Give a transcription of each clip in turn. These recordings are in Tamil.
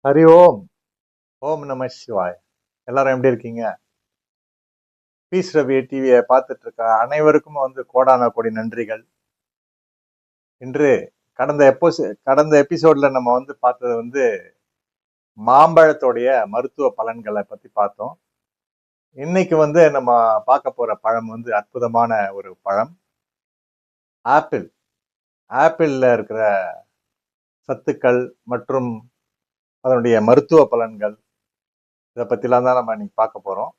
ஹரி ஓம். ஓம் நம சிவாய். எல்லாரும் எப்படி இருக்கீங்க? பீஸ் ரவி டிவியை பார்த்துட்டு இருக்க அனைவருக்கும் கோடான கோடி நன்றிகள். இன்று கடந்த எபிசோட்ல நம்ம பார்த்தது மாம்பழத்தோடைய மருத்துவ பலன்களை பத்தி பார்த்தோம். இன்னைக்கு நம்ம பார்க்க போற பழம் அற்புதமான ஒரு பழம், ஆப்பிள். ஆப்பிள்ல இருக்கிற சத்துக்கள் மற்றும் அதனுடைய மருத்துவ பலன்கள், இதை பத்திலாம் தான் நம்ம இன்னைக்கு பார்க்க போறோம்.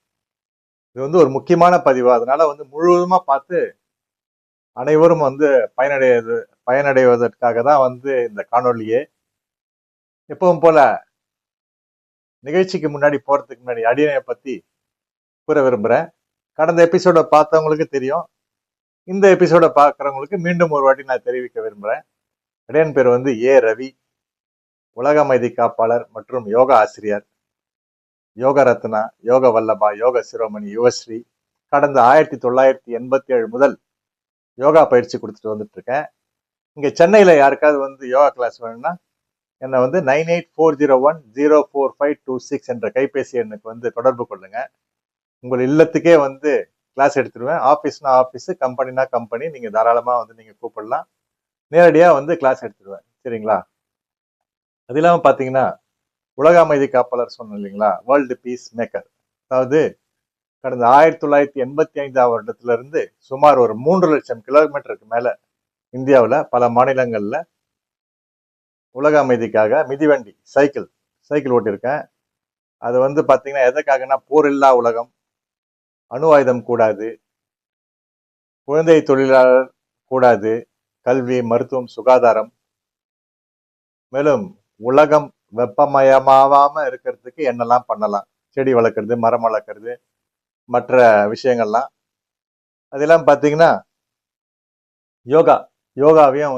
இது ஒரு முக்கியமான பதிவு, அதனால முழுவதுமா பார்த்து அனைவரும் பயனடைவதற்காக தான் இந்த காணொலியே. எப்பவும் போல நிகழ்ச்சிக்கு முன்னாடி போறதுக்கு முன்னாடி அடியனை பத்தி கூற விரும்புறேன். கடந்த எபிசோட பார்த்தவங்களுக்கு தெரியும், இந்த எபிசோட பார்க்கறவங்களுக்கு மீண்டும் ஒரு வாட்டி நான் தெரிவிக்க விரும்புறேன். அடியன் பேர் ஏ ரவி, உலக அமைதி காப்பாளர் மற்றும் யோகா ஆசிரியர், யோக ரத்னா, யோக வல்லபா, யோக சிரோமணி, யுவஸ்ரீ. கடந்த 1987 முதல் யோகா பயிற்சி கொடுத்துட்டு வந்துட்டு இருக்கேன். இங்க சென்னையில யாருக்காவது யோகா கிளாஸ் வேணும்னா என்னை 9840104526 என்ற கைபேசி எண்ணுக்கு தொடர்பு கொள்ளுங்க. உங்கள் இல்லத்துக்கே கிளாஸ் எடுத்துருவேன். ஆஃபீஸ்னா ஆஃபீஸ், கம்பெனினா கம்பெனி, நீங்க தாராளமா நீங்க கூப்பிடலாம். நேரடியா கிளாஸ் எடுத்துருவேன். சரிங்களா? அது இல்லாம பாத்தீங்கன்னா, உலக அமைதி காப்பாளர் சொன்னோம் இல்லைங்களா, வேர்ல்டு பீஸ் மேக்கர். அதாவது கடந்த 1985 வருடத்துல இருந்து சுமார் ஒரு 3 லட்சம் கிலோமீட்டருக்கு மேல இந்தியாவில் பல மாநிலங்கள்ல உலக அமைதிக்காக மிதிவண்டி சைக்கிள் ஓட்டியிருக்கேன். அது பாத்தீங்கன்னா எதற்காகனா, போர் இல்லா உலகம், அணு ஆயுதம் கூடாது, குழந்தை தொழிலாளர் கூடாது, கல்வி, மருத்துவம், சுகாதாரம், மேலும் உலகம் வெப்பமயமாவாம இருக்கிறதுக்கு என்னெல்லாம் பண்ணலாம், செடி வளர்க்கறது, மரம் வளர்க்கறது, மற்ற விஷயங்கள்லாம். அதெல்லாம் பாத்தீங்கன்னா யோகாவையும்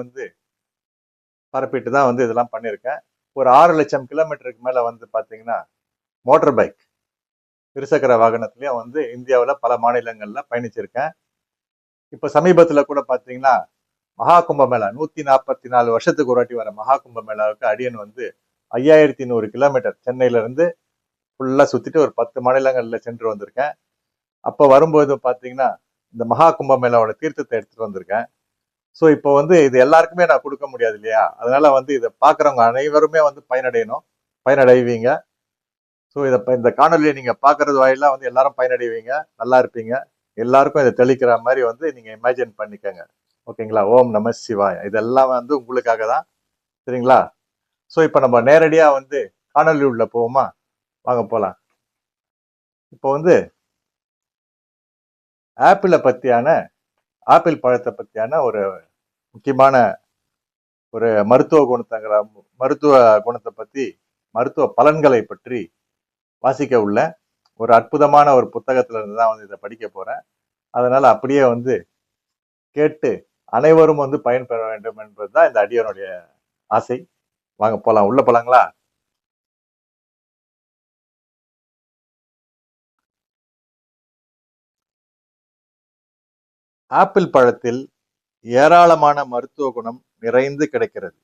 பரப்பிட்டு தான் இதெல்லாம் பண்ணியிருக்கேன். ஒரு 6 லட்சம் கிலோமீட்டருக்கு மேல பாத்தீங்கன்னா மோட்டார் பைக், இருசக்கர வாகனத்திலயும் இந்தியாவில் பல மாநிலங்கள்ல பயணிச்சிருக்கேன். இப்ப சமீபத்துல கூட பாத்தீங்கன்னா மகா கும்பமேளா, 144 வருஷத்துக்கு ஒரு வாட்டி வர மகா கும்பமேளாவுக்கு அடியன் 5100 கிலோமீட்டர் சென்னையில இருந்து ஃபுல்லா சுத்திட்டு ஒரு 10 மாநிலங்கள்ல சென்று வந்திருக்கேன். அப்ப வரும்போது பாத்தீங்கன்னா இந்த மகா கும்பமேளாவோட தீர்த்தத்தை எடுத்துட்டு வந்திருக்கேன். ஸோ இப்போ இது எல்லாருக்குமே நான் கொடுக்க முடியாது இல்லையா, அதனால இதை பாக்குறவங்க அனைவருமே பயனடைவீங்க. ஸோ இந்த காணொலியை நீங்க பாக்குறது வாயிலா எல்லாரும் பயனடைவீங்க, நல்லா இருப்பீங்க. எல்லாருக்கும் இதை தெளிக்கிற மாதிரி நீங்க இமேஜின் பண்ணிக்கங்க. ஓகேங்களா? ஓம் நம சிவாய். இதெல்லாம் உங்களுக்காக தான். சரிங்களா? ஸோ இப்போ நம்ம நேரடியா காணொலி உள்ள போவோமா? வாங்க போலாம். இப்போ ஆப்பிள் பழத்தை பத்தியான ஒரு முக்கியமான ஒரு மருத்துவ குணத்தை பத்தி, மருத்துவ பலன்களை பற்றி வாசிக்க உள்ள ஒரு அற்புதமான ஒரு புத்தகத்துல இருந்து தான் இதை படிக்க போறேன். அதனால அப்படியே கேட்டு அனைவரும் பயன்பெற வேண்டும் என்பதுதான் இந்த அடியனுடைய ஆசை. வாங்க போலாம், உள்ள போலாங்களா? ஆப்பிள் பழத்தில் ஏராளமான மருத்துவ குணம் நிறைந்து கிடைக்கிறது.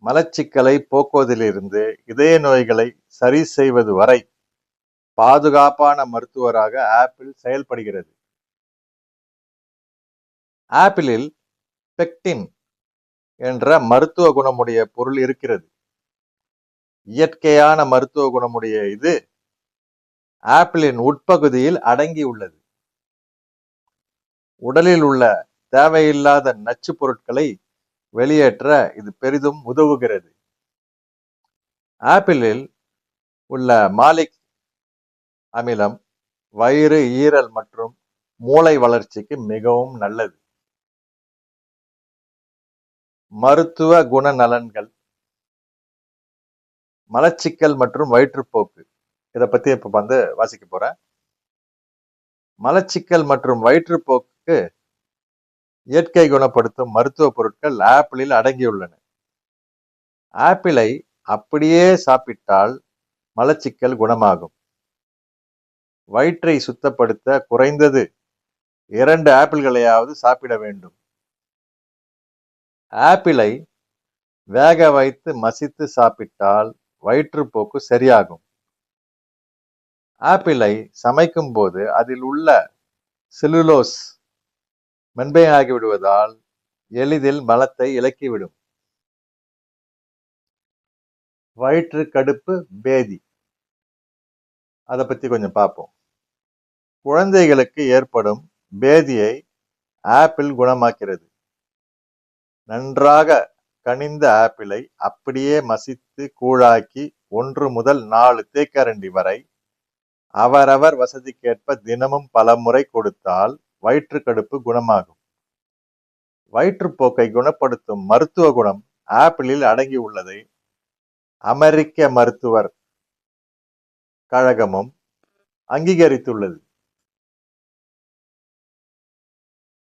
மலச்சிக்கலை போக்குவதிலிருந்து இதய நோய்களை சரி செய்வது வரை பாதுகாப்பான மருத்துவராக ஆப்பிள் செயல்படுகிறது. ஆப்பிளில் பெக்டின் என்ற மருத்துவ குணமுடைய பொருள் இருக்கிறது. இயற்கையான மருத்துவ குணமுடைய இது ஆப்பிளின் உட்பகுதியில் அடங்கி உள்ளது. உடலில் உள்ள தேவையில்லாத நச்சு பொருட்களை வெளியேற்ற இது பெரிதும் உதவுகிறது. ஆப்பிளில் உள்ள மாலிக் அமிலம் வயிறு, ஈரல் மற்றும் மூளை வளர்ச்சிக்கு மிகவும் நல்லது. மருத்துவ குணநலன்கள், மலச்சிக்கல் மற்றும் வயிற்றுப்போக்கு, இதை பத்தி இப்ப வாசிக்க போறேன். மலச்சிக்கல் மற்றும் வயிற்றுப்போக்கு இயற்கை குணப்படுத்தும் மருத்துவ பொருட்கள் ஆப்பிளில் அடங்கியுள்ளன. ஆப்பிளை அப்படியே சாப்பிட்டால் மலச்சிக்கல் குணமாகும். வயிற்றை சுத்தப்படுத்த குறைந்தது 2 ஆப்பிள்களையாவது சாப்பிட வேண்டும். ஆப்பிளை வேக வைத்து மசித்து சாப்பிட்டால் வயிற்றுப்போக்கு சரியாகும். ஆப்பிளை சமைக்கும் போது அதில் உள்ள செல்லுலோஸ் மென்மையாகி விடுவதால் எளிதில் மலத்தை இலக்கிவிடும். வயிற்று கடுப்பு, பேதி, அதை பத்தி கொஞ்சம் பார்ப்போம். குழந்தைகளுக்கு ஏற்படும் பேதியை ஆப்பிள் குணமாக்கிறது. நன்றாக கனிந்த ஆப்பிளை அப்படியே மசித்து கூழாக்கி 1 முதல் 4 தேக்கரண்டி வரை அவரவர் வசதிக்கேற்ப தினமும் பல முறை கொடுத்தால் வயிற்று கடுப்பு குணமாகும். வயிற்றுப்போக்கை குணப்படுத்தும் மருத்துவ குணம் ஆப்பிளில் அடங்கி உள்ளதை அமெரிக்க மருத்துவர் கழகமும் அங்கீகரித்துள்ளது.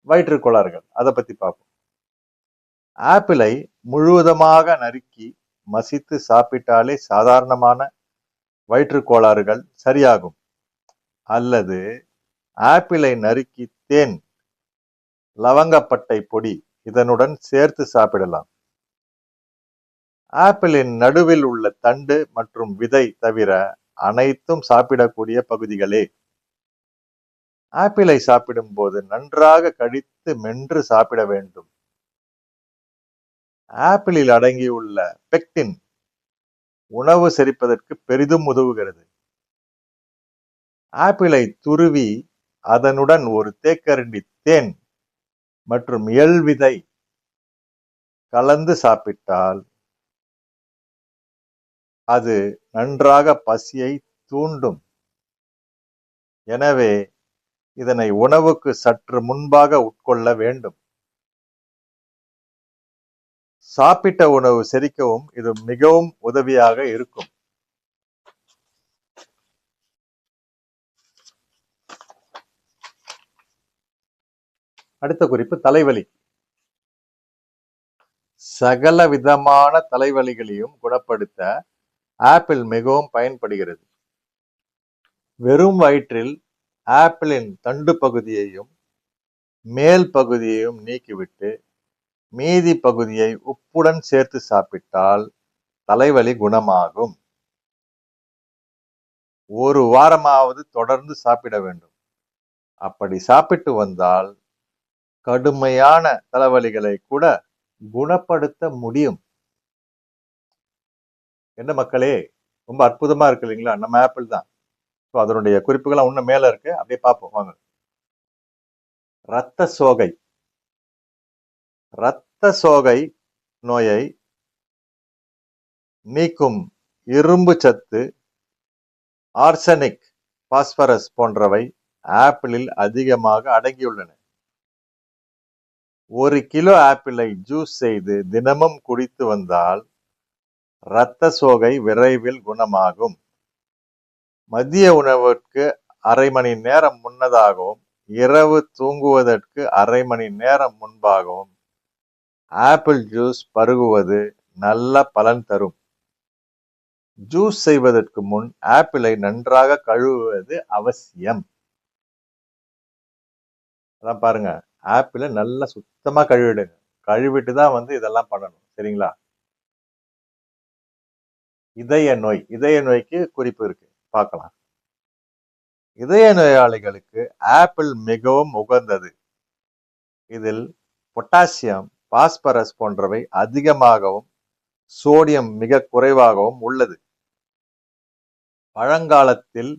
வயிற்று கோளாறுகள், அதை பத்தி பார்ப்போம். ஆப்பிளை முழுவதுமாக நறுக்கி மசித்து சாப்பிட்டாலே சாதாரணமான வயிற்று கோளாறுகள் சரியாகும். அல்லது ஆப்பிளை நறுக்கி தேன், லவங்கப்பட்டை பொடி இதனுடன் சேர்த்து சாப்பிடலாம். ஆப்பிளின் நடுவில் உள்ள தண்டு மற்றும் விதை தவிர அனைத்தும் சாப்பிடக்கூடிய பகுதிகளே. ஆப்பிளை சாப்பிடும் போது நன்றாக கடித்து மென்று சாப்பிட வேண்டும். ஆப்பிளில் அடங்கியுள்ள பெக்டின் உணவு செரிப்பதற்கு பெரிதும் உதவுகிறது. ஆப்பிளை துருவி அதனுடன் ஒரு தேக்கரண்டி தேன் மற்றும் எள் விதை கலந்து சாப்பிட்டால் அது நன்றாக பசியை தூண்டும். எனவே இதனை உணவுக்கு சற்று முன்பாக உட்கொள்ள வேண்டும். சாப்பிட்ட உணவு செரிக்கவும் இது மிகவும் உதவியாக இருக்கும். அடுத்த குறிப்பு, தலைவலி. சகல விதமான தலைவலிகளையும் குணப்படுத்த ஆப்பிள் மிகவும் பயன்படுகிறது. வெறும் வயிற்றில் ஆப்பிளின் தண்டு பகுதியையும் மேல் பகுதியையும் நீக்கிவிட்டு மீதி பகுதியை உப்புடன் சேர்த்து சாப்பிட்டால் தலைவலி குணமாகும். 1 வாரமாவது தொடர்ந்து சாப்பிட வேண்டும். அப்படி சாப்பிட்டு வந்தால் கடுமையான தலைவலிகளை கூட குணப்படுத்த முடியும். என்ன மக்களே, ரொம்ப அற்புதமா இருக்கு இல்லைங்களா? நம்ம ஆப்பிள் தான். அதனுடைய குறிப்புகள் இன்னும் மேல இருக்கு, அப்படியே பார்ப்போம் வாங்க. இரத்த சோகை. இரத்த சோகை நோயை நீக்கும் இரும்பு சத்து, ஆர்சனிக், பாஸ்பரஸ் போன்றவை ஆப்பிளில் அதிகமாக அடங்கியுள்ளன. 1 கிலோ ஆப்பிளை ஜூஸ் செய்து தினமும் குடித்து வந்தால் இரத்த சோகை விரைவில் குணமாகும். மதிய உணவிற்கு 1/2 மணி நேரம் முன்னதாகவும் இரவு தூங்குவதற்கு 1/2 மணி நேரம் முன்பாகவும் ஆப்பிள் ஜூஸ் பருகுவது நல்ல பலன் தரும். ஜூஸ் செய்வதற்கு முன் ஆப்பிளை நன்றாக கழுவுவது அவசியம். அதான் பாருங்க, ஆப்பிளை நல்லா சுத்தமா கழுவிடுங்க. கழுவிட்டு தான் இதெல்லாம் பண்ணணும், சரிங்களா? இதய நோய். இதய நோய்க்கு குறிப்பு இருக்கு, பார்க்கலாம். இதய நோயாளிகளுக்கு ஆப்பிள் மிகவும் உகந்தது. இதில் பொட்டாசியம், பாஸ்பரஸ் போன்றவை அதிகமாகவும் சோடியம் மிக குறைவாகவும் உள்ளது. பழங்காலத்தில்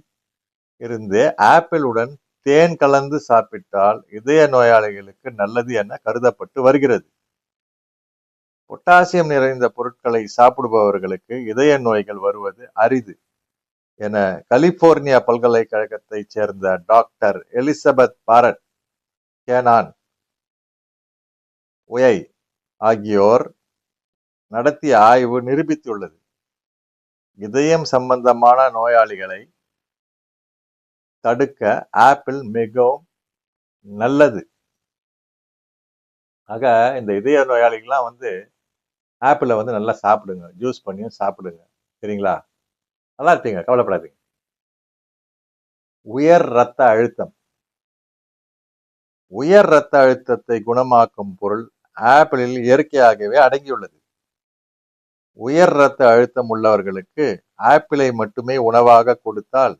இருந்து ஆப்பிளுடன் தேன் கலந்து சாப்பிட்டால் இதய நோயாளிகளுக்கு நல்லது என கருதப்பட்டு வருகிறது. பொட்டாசியம் நிறைந்த பொருட்களை சாப்பிடுபவர்களுக்கு இதய நோய்கள் வருவது அரிது என கலிபோர்னியா பல்கலைக்கழகத்தை சேர்ந்த டாக்டர் எலிசபெத் பாரட் கேனான் உயை ஆகியோர் நடத்திய ஆய்வு நிரூபித்துள்ளது. இதயம் சம்பந்தமான நோயாளிகளை தடுக்க ஆப்பிள் மிகவும் நல்லது. ஆக இந்த இதய நோயாளிகள்லாம் ஆப்பிளை நல்லா சாப்பிடுங்க, ஜூஸ் பண்ணியும் சாப்பிடுங்க, சரிங்களா? நல்லா இருப்பீங்க, கவலைப்படாதீங்க. உயர் இரத்த அழுத்தம். உயர் இரத்த அழுத்தத்தை குணமாக்கும் பொருள் ஆப்பிளில் இயற்கையாகவே அடங்கியுள்ளது. உயர் இரத்த அழுத்தம் உள்ளவர்களுக்கு ஆப்பிளை மட்டுமே உணவாக கொடுத்தால்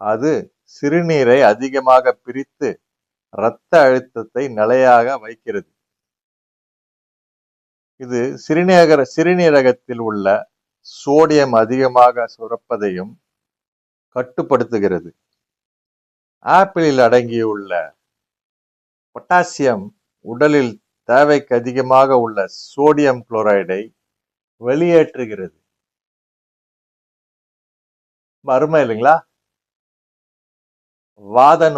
அது சிறுநீரை அதிகமாக பிரித்து இரத்த அழுத்தத்தை நிலையாக வைக்கிறது. இது சிறுநீரகத்தில் உள்ள சோடியம் அதிகமாக சுரப்பதையும் கட்டுப்படுத்துகிறது. ஆப்பிளில் அடங்கியுள்ள பொட்டாசியம் உடலில் தேவைக்கு அதிகமாக உள்ள சோடியம் குளோரைடை வெளியேற்றுகிறது. அருமை இல்லைங்களா? வாத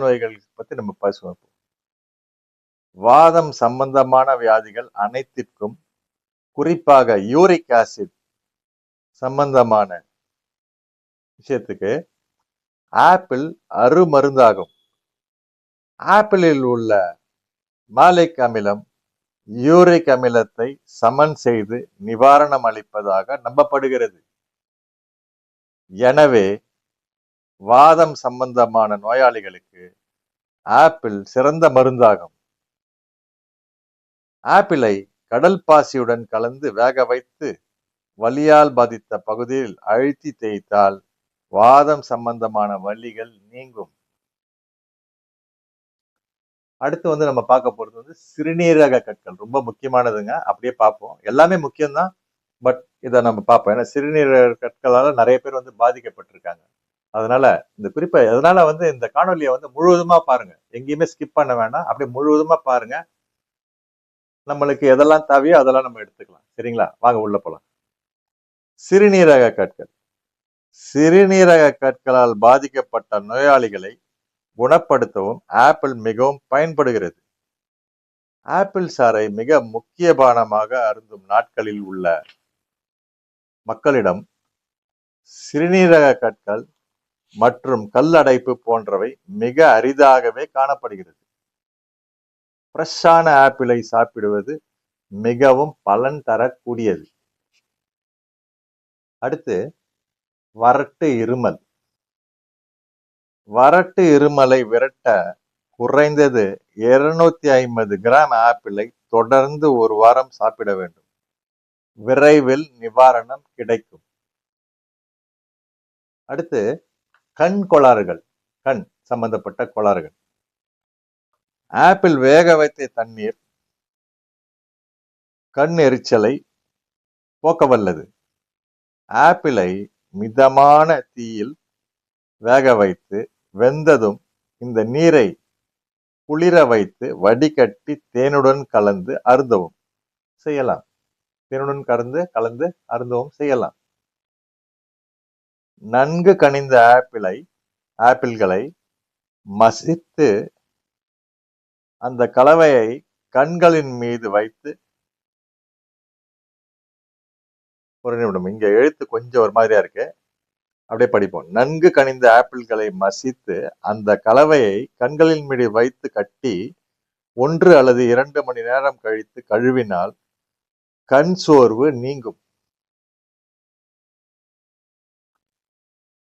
நோய்கள் பத்தி நம்ம பேசுவோம். வாதம் சம்பந்தமான வியாதிகள் அனைத்திற்கும், குறிப்பாக யூரிக் ஆசிட் சம்பந்தமான விஷயத்துக்கு ஆப்பிள் அருமருந்தாகும். ஆப்பிளில் உள்ள மாலிக் அமிலம் யூரிக் அமிலத்தை சமன் செய்து நிவாரணம் அளிப்பதாக நம்பப்படுகிறது. எனவே வாதம் சம்பந்தமான நோயாளிகளுக்கு ஆப்பிள் சிறந்த மருந்தாகும். ஆப்பிளை கடல் பாசியுடன் கலந்து வேக வைத்து வலியால் பாதித்த பகுதியில் அழுத்தி தேய்த்தால் வாதம் சம்பந்தமான வலிகள் நீங்கும். அடுத்து நம்ம பார்க்க போறது சிறுநீரக கற்கள். ரொம்ப முக்கியமானதுங்க. அப்படியே பார்ப்போம். எல்லாமே முக்கியம்தான், பட் இதை நம்ம பார்ப்போம். ஏன்னா சிறுநீரக கற்களால நிறைய பேர் பாதிக்கப்பட்டிருக்காங்க. அதனால இந்த குறிப்பை இந்த காணொலியை முழுவதுமா பாருங்க. எங்கேயுமே ஸ்கிப் பண்ண வேண்டாம். அப்படியே முழுவதுமா பாருங்க. நம்மளுக்கு எதெல்லாம் தேவையோ அதெல்லாம் நம்ம எடுத்துக்கலாம். சரிங்களா? வாங்க உள்ள போலாம். சிறுநீரக கற்கள். சிறுநீரக கற்களால் பாதிக்கப்பட்ட நோயாளிகளை குணப்படுத்தவும் ஆப்பிள் மிகவும் பயன்படுகிறது. ஆப்பிள் சாறை மிக முக்கிய பானமாக அருந்தும் நாட்களில் உள்ள மக்களிடம் சிறுநீரக கற்கள் மற்றும் கல்லடைப்பு போன்றவை மிக அரிதாகவே காணப்படுகிறது. ஃப்ரெஷ்ஷான ஆப்பிளை சாப்பிடுவது மிகவும் பலன் தரக்கூடியது. அடுத்து வறட்டு இருமல். வறட்டு இருமலை விரட்ட குறைந்தது 250 கிராம் ஆப்பிளை தொடர்ந்து ஒரு வாரம் சாப்பிட வேண்டும். விரைவில் நிவாரணம் கிடைக்கும். அடுத்து கண் கோளாறுகள், கண் சம்பந்தப்பட்ட கோளாறுகள். ஆப்பிள் வேக வைத்த தண்ணீர் கண் எரிச்சலை போக்க வல்லது. ஆப்பிளை மிதமான தீயில் வேக வைத்து வெந்ததும் இந்த நீரை குளிர வைத்து வடிகட்டி தேனுடன் கலந்து அருந்தவும் செய்யலாம். தேனுடன் கலந்து அருந்தவும் செய்யலாம். நன்கு கனிந்த ஆப்பிள்களை மசித்து அந்த கலவையை கண்களின் மீது வைத்து ஒரு நிமிடம். இங்க எழுத்து கொஞ்சம் ஒரு மாதிரியா இருக்கு, அப்படியே படிப்போம். நன்கு கனிந்த ஆப்பிள்களை மசித்து அந்த கலவையை கண்களின் மீது வைத்து கட்டி 1 அல்லது 2 மணி நேரம் கழித்து கழுவினால் கண் சோர்வு நீங்கும்.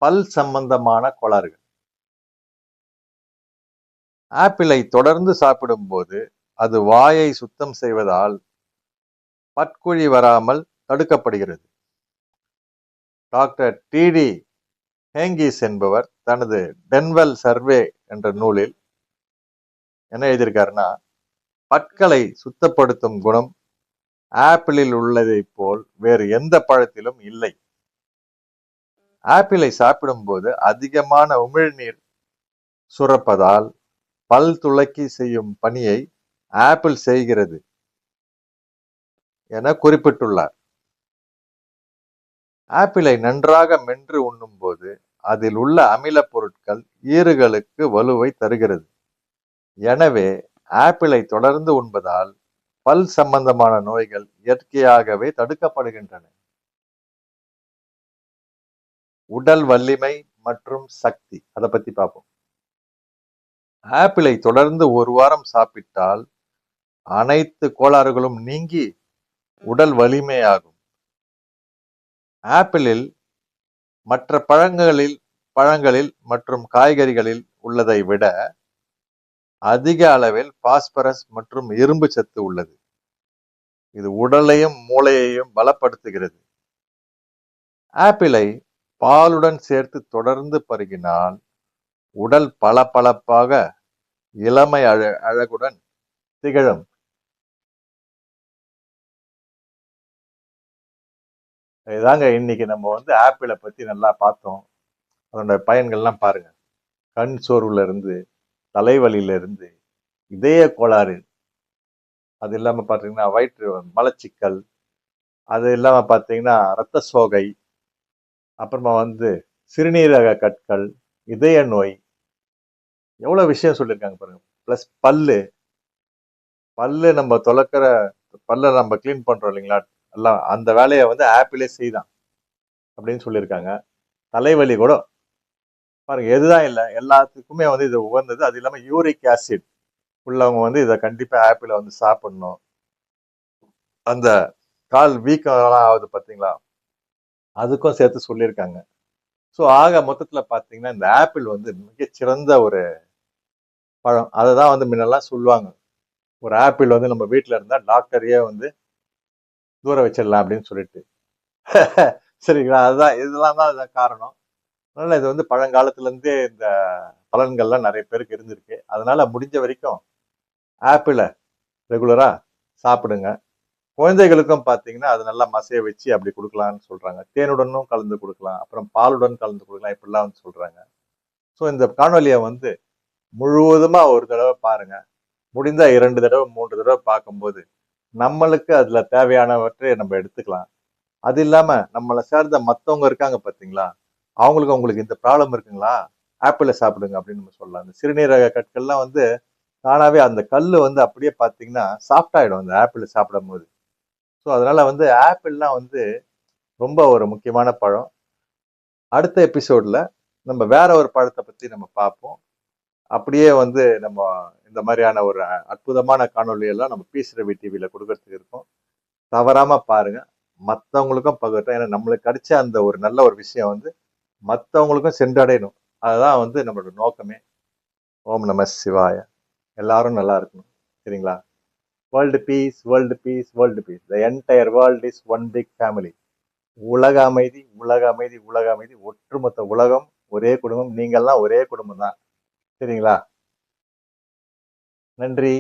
பல் சம்பந்தமான கோளாறுகள். ஆப்பிளை தொடர்ந்து சாப்பிடும் போது அது வாயை சுத்தம் செய்வதால் பற்குழி வராமல் தடுக்கப்படுகிறது. டாக்டர் டிடி ஹேங்கிஸ் என்பவர் தனது டென்வெல் சர்வே என்ற நூலில் என்ன எழுதியிருக்காருன்னா, பற்களை சுத்தப்படுத்தும் குணம் ஆப்பிளில் உள்ளதை போல் வேறு எந்த பழத்திலும் இல்லை. ஆப்பிளை சாப்பிடும் போது அதிகமான உமிழ்நீர் சுரப்பதால் பல் துளக்கி செய்யும் பணியை ஆப்பிள் செய்கிறது என குறிப்பிட்டுள்ளார். ஆப்பிளை நன்றாக மென்று உண்ணும் போது அதில் உள்ள அமில பொருட்கள் ஈறுகளுக்கு வலுவை தருகிறது. எனவே ஆப்பிளை தொடர்ந்து உண்பதால் பல் சம்பந்தமான நோய்கள் இயற்கையாகவே தடுக்கப்படுகின்றன. உடல் வலிமை மற்றும் சக்தி, அதை பத்தி பார்ப்போம். ஆப்பிளை தொடர்ந்து ஒரு வாரம் சாப்பிட்டால் அனைத்து கோளாறுகளும் நீங்கி உடல் வலிமையாகும். ஆப்பிளில் மற்ற பழங்களில் மற்றும் காய்கறிகளில் உள்ளதை விட அதிக அளவில் பாஸ்பரஸ் மற்றும் இரும்பு சத்து உள்ளது. இது உடலையும் மூளையையும் பலப்படுத்துகிறது. ஆப்பிளை பாலுடன் சேர்த்து தொடர்ந்து பருகினால் உடல் பளபளப்பாக இளமை அழகுடன் திகழும். இதாங்க இன்னைக்கு நம்ம வந்து ஆப்பிளை பத்தி நல்லா பார்த்தோம். அதோட பயன்கள்லாம் பாருங்க. கண் சோர்வுல இருந்து, தலைவலியில இருந்து, இதய கோளாறு, அது இல்லாம பாத்தீங்கன்னா வயிற்று மலச்சிக்கல், அது இல்லாம பாத்தீங்கன்னா ரத்த சோகை, அப்புறமா வந்து சிறுநீரக கற்கள், இதய நோய், எவ்வளவு விஷயம் சொல்லியிருக்காங்க பாருங்க. பிளஸ் பல்லு பல்லு நம்ம துலக்கிற பல்ல நம்ம கிளீன் பண்றோம் இல்லைங்களா, எல்லாம் அந்த வேலையை வந்து ஆப்பிளே செய்தான் அப்படின்னு சொல்லியிருக்காங்க. தலைவலி கூட பாருங்க, எதுதான் இல்லை எல்லாத்துக்குமே வந்து இது உகந்தது. அது இல்லாம யூரிக் ஆசிட் உள்ளவங்க வந்து இதை கண்டிப்பா ஆப்பிள வந்து சாப்பிடணும். அந்த கால் வீக்கம் ஆகுது பாத்தீங்களா, அதுக்கும் சேர்த்து சொல்லியிருக்காங்க. ஸோ ஆக மொத்தத்துல பாத்தீங்கன்னா இந்த ஆப்பிள் வந்து மிகச்சிறந்த ஒரு பழம். அதை தான் வந்து முன்னெல்லாம் சொல்லுவாங்க, ஒரு ஆப்பிள் வந்து நம்ம வீட்டுல இருந்தா டாக்டரையே வந்து தூர வச்சிடலாம் அப்படின்னு சொல்லிட்டு. சரிங்களா, அதுதான் இதெல்லாம் தான் அதுதான் காரணம். அதனால இது வந்து பழங்காலத்துல இருந்தே இந்த பலன்கள்லாம் நிறைய பேருக்கு இருந்திருக்கு. அதனால முடிஞ்ச வரைக்கும் ஆப்பிளை ரெகுலரா சாப்பிடுங்க. குழந்தைகளுக்கும் பார்த்தீங்கன்னா அது நல்லா மசைய வச்சு அப்படி கொடுக்கலாம்னு சொல்றாங்க. தேனுடனும் கலந்து கொடுக்கலாம், அப்புறம் பாலுடன் கலந்து கொடுக்கலாம், இப்படிலாம் வந்து சொல்றாங்க. ஸோ இந்த காணொலியை வந்து முழுவதுமா ஒரு தடவை பாருங்க. முடிந்தா 2 தடவை 3 தடவை பார்க்கும்போது நம்மளுக்கு அதுல தேவையானவற்றை நம்ம எடுத்துக்கலாம். அது இல்லாம நம்மளை சேர்ந்த மத்தவங்க இருக்காங்க பாத்தீங்களா, அவங்களுக்கு உங்களுக்கு இந்த ப்ராப்ளம் இருக்குங்களா, ஆப்பிளை சாப்பிடுங்க அப்படின்னு நம்ம சொல்லலாம். இந்த சிறுநீரக கற்கள்லாம் வந்து தானாவே அந்த கல்லு வந்து அப்படியே பாத்தீங்கன்னா சாஃப்ட் ஆயிடும் அந்த ஆப்பிள் சாப்பிடும் போது. ஸோ அதனால வந்து ஆப்பிள்லாம் வந்து ரொம்ப ஒரு முக்கியமான பழம். அடுத்த எபிசோட்ல நம்ம வேற ஒரு பழத்தை பத்தி நம்ம பார்ப்போம். அப்படியே வந்து நம்ம இந்த மாதிரியான ஒரு அற்புதமான காணொளி எல்லாம் நம்ம பீஸ் ரவி டிவியில கொடுக்கறதுக்கு இருக்கும். தவறாம பாருங்க, மற்றவங்களுக்கும் பகிர்றோம். ஏன்னா நம்மளுக்கு கிடைச்ச அந்த ஒரு நல்ல ஒரு விஷயம் வந்து மற்றவங்களுக்கும் சென்றடையணும். அதுதான் வந்து நம்மளோட நோக்கமே. ஓம் நம சிவாய. எல்லாரும் நல்லா இருக்கணும். சரிங்களா? World peace, world peace, world peace. The entire world is one big family. உலக அமைதி, உலக அமைதி, உலக அமைதி. ஒட்டுமொத்த உலகம் ஒரே குடும்பம். நீங்கள்லாம் ஒரே குடும்பம் தான். சரிங்களா? நன்றி.